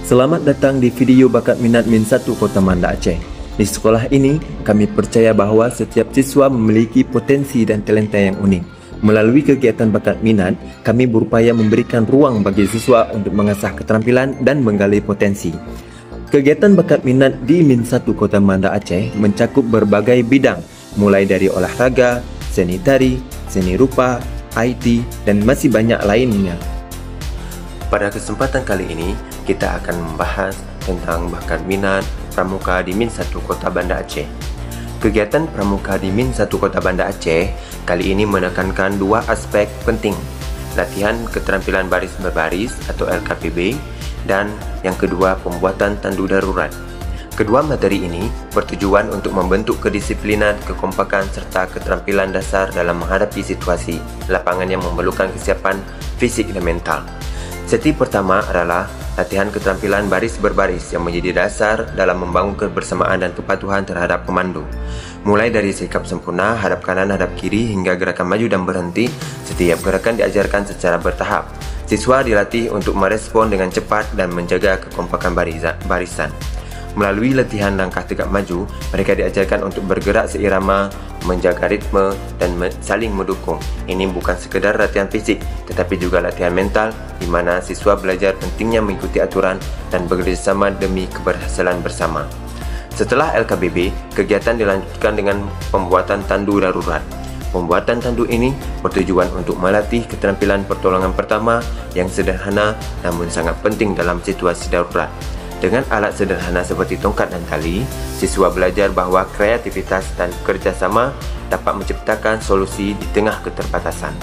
Selamat datang di video bakat minat Min1 Kota Banda Aceh. Di sekolah ini, kami percaya bahawa setiap siswa memiliki potensi dan talenta yang unik. Melalui kegiatan bakat minat, kami berupaya memberikan ruang bagi siswa untuk mengasah keterampilan dan menggali potensi. Kegiatan bakat minat di Min1 Kota Banda Aceh mencakup berbagai bidang, mulai dari olahraga, seni tari, seni rupa, IT, dan masih banyak lainnya. Pada kesempatan kali ini, kita akan membahas tentang bakat minat pramuka di Min1 Kota Banda Aceh. Kegiatan pramuka di Min1 Kota Banda Aceh kali ini menekankan dua aspek penting: latihan keterampilan baris berbaris atau LKPB, dan yang kedua, pembuatan tandu darurat. Kedua materi ini bertujuan untuk membentuk kedisiplinan, kekompakan serta keterampilan dasar dalam menghadapi situasi lapangan yang memerlukan kesiapan fisik dan mental. Sesi pertama adalah latihan keterampilan baris berbaris yang menjadi dasar dalam membangun kebersamaan dan kepatuhan terhadap komando. Mulai dari sikap sempurna, hadap kanan, hadap kiri, hingga gerakan maju dan berhenti, setiap gerakan diajarkan secara bertahap. Siswa dilatih untuk merespon dengan cepat dan menjaga kekompakan barisan. Melalui latihan langkah tegak maju, mereka diajarkan untuk bergerak seirama, menjaga ritme, dan saling mendukung. Ini bukan sekedar latihan fisik, tetapi juga latihan mental, di mana siswa belajar pentingnya mengikuti aturan dan bekerjasama demi keberhasilan bersama. Setelah LKBB, kegiatan dilanjutkan dengan pembuatan tandu darurat. Pembuatan tandu ini bertujuan untuk melatih keterampilan pertolongan pertama yang sederhana namun sangat penting dalam situasi darurat. Dengan alat sederhana seperti tongkat dan tali, siswa belajar bahawa kreativitas dan kerjasama dapat menciptakan solusi di tengah keterbatasan.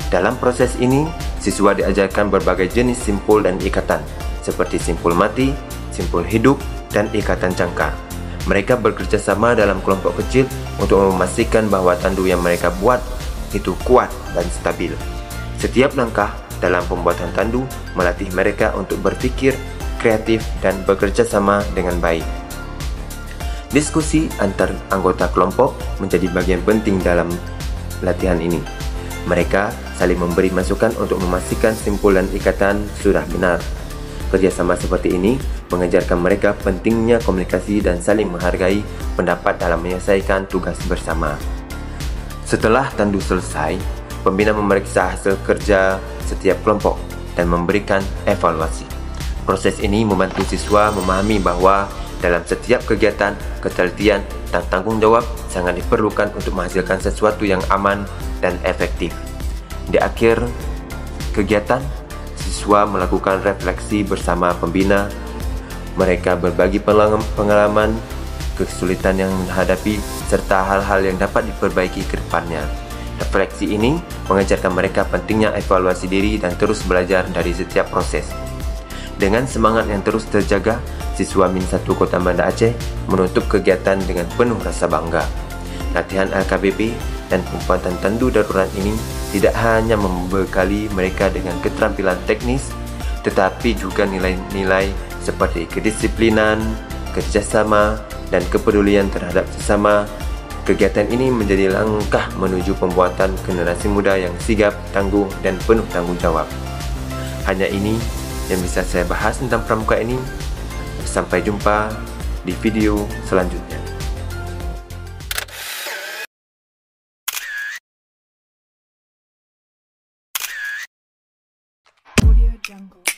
Dalam proses ini, siswa diajarkan berbagai jenis simpul dan ikatan, seperti simpul mati, simpul hidup, dan ikatan jangkar. Mereka bekerjasama dalam kelompok kecil untuk memastikan bahawa tandu yang mereka buat itu kuat dan stabil. Setiap langkah dalam pembuatan tandu melatih mereka untuk berfikir kreatif dan bekerja sama dengan baik. Diskusi antar anggota kelompok menjadi bagian penting dalam latihan ini. Mereka saling memberi masukan untuk memastikan simpul dan ikatan sudah benar. Kerjasama seperti ini mengajarkan mereka pentingnya komunikasi dan saling menghargai pendapat dalam menyelesaikan tugas bersama. Setelah tandu selesai, pembina memeriksa hasil kerja setiap kelompok dan memberikan evaluasi. Proses ini membantu siswa memahami bahawa dalam setiap kegiatan, ketelitian dan tanggungjawab sangat diperlukan untuk menghasilkan sesuatu yang aman dan efektif. Di akhir kegiatan, siswa melakukan refleksi bersama pembina. Mereka berbagi pengalaman, kesulitan yang dihadapi, serta hal-hal yang dapat diperbaiki ke depannya. Refleksi ini mengajarkan mereka pentingnya evaluasi diri dan terus belajar dari setiap proses. Dengan semangat yang terus terjaga, siswa Min1 Kota Banda Aceh menutup kegiatan dengan penuh rasa bangga. Latihan LKBB dan pembuatan tandu darurat ini tidak hanya membekali mereka dengan keterampilan teknis, tetapi juga nilai-nilai seperti kedisiplinan, kerjasama, dan kepedulian terhadap sesama. Kegiatan ini menjadi langkah menuju pembuatan generasi muda yang sigap, tangguh, dan penuh tanggungjawab. Hanya ini yang bisa saya bahas tentang pramuka ini. Sampai jumpa di video selanjutnya. Audio Jungle.